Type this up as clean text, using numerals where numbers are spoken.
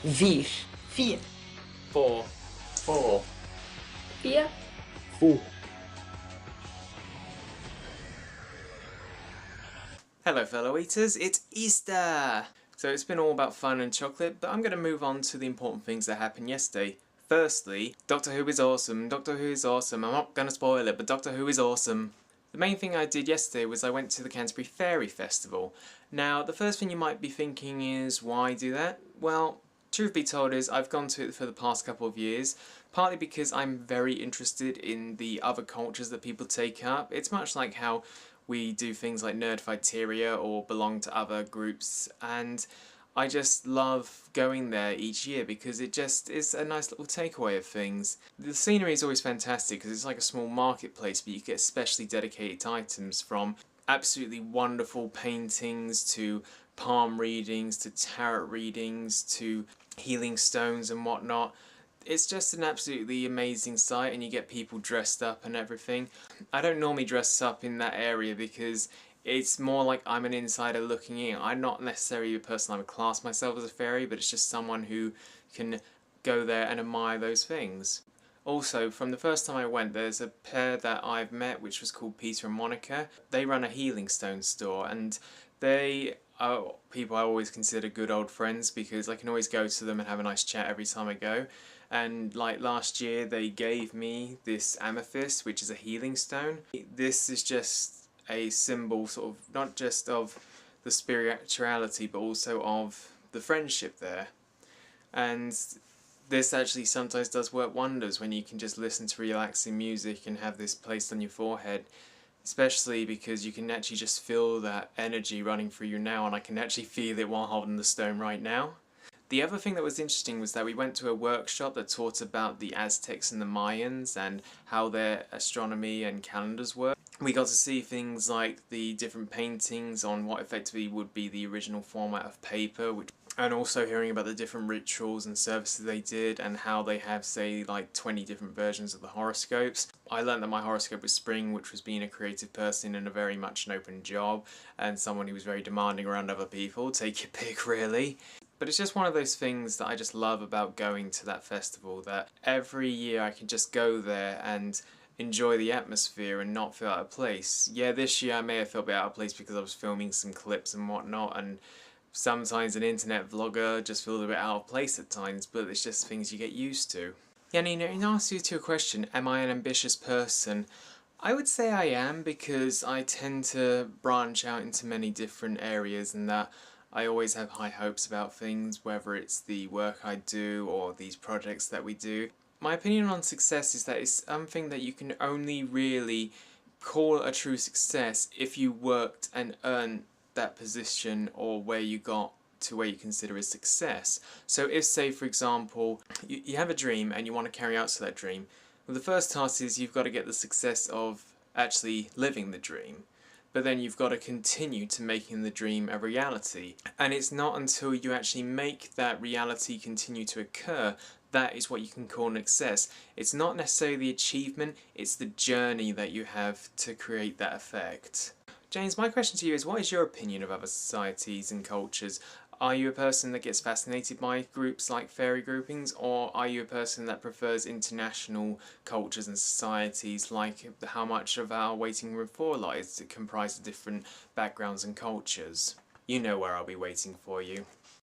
Vier. 4. 4. 4. 4. 4. Hello fellow eaters, it's Easter! So it's been all about fun and chocolate, but I'm going to move on to the important things that happened yesterday. Firstly, Doctor Who is awesome. Doctor Who is awesome. I'm not going to spoil it, but Doctor Who is awesome. The main thing I did yesterday was I went to the Canterbury Faerie Festival. Now, the first thing you might be thinking is, why do that? Well, truth be told is I've gone to it for the past couple of years, partly because I'm very interested in the other cultures that people take up. It's much like how we do things like Nerdfighteria or belong to other groups, and I just love going there each year because it just is a nice little takeaway of things. The scenery is always fantastic because it's like a small marketplace, but you get specially dedicated items from absolutely wonderful paintings to palm readings to tarot readings to healing stones and whatnot. It's just an absolutely amazing sight, and you get people dressed up and everything. I don't normally dress up in that area because it's more like I'm an insider looking in. I'm not necessarily a person I would class myself as a fairy, but it's just someone who can go there and admire those things. Also, from the first time I went, there's a pair that I've met which was called Peter and Monica. They run a healing stone store, and they are people I always consider good old friends because I can always go to them and have a nice chat every time I go. And like last year they gave me this amethyst, which is a healing stone. This is just a symbol sort of not just of the spirituality but also of the friendship there. And this actually sometimes does work wonders when you can just listen to relaxing music and have this placed on your forehead, especially because you can actually just feel that energy running through you now, and I can actually feel it while holding the stone right now. The other thing that was interesting was that we went to a workshop that taught about the Aztecs and the Mayans and how their astronomy and calendars work. We got to see things like the different paintings on what effectively would be the original format of paper, and also hearing about the different rituals and services they did and how they have, say, like 20 different versions of the horoscopes. I learned that my horoscope was spring, which was being a creative person in a very much an open job and someone who was very demanding around other people. Take your pick, really. But it's just one of those things that I just love about going to that festival, that every year I can just go there and enjoy the atmosphere and not feel out of place. Yeah, this year I may have felt a bit out of place because I was filming some clips and whatnot, and sometimes an internet vlogger just feels a bit out of place at times, but it's just things you get used to. Yeah, Nina, in answer to your question, am I an ambitious person? I would say I am, because I tend to branch out into many different areas, and that I always have high hopes about things, whether it's the work I do or these projects that we do. My opinion on success is that it's something that you can only really call a true success if you worked and earned that position or where you got to where you consider a success. So if, say for example, you have a dream and you want to carry out to that dream, well, the first task is you've got to get the success of actually living the dream. But then you've got to continue to making the dream a reality. And it's not until you actually make that reality continue to occur that is what you can call an success. It's not necessarily the achievement, it's the journey that you have to create that effect. James, my question to you is, what is your opinion of other societies and cultures? Are you a person that gets fascinated by groups like fairy groupings, or are you a person that prefers international cultures and societies, like how much of our waiting room 4 lies comprise of different backgrounds and cultures? You know where I'll be waiting for you.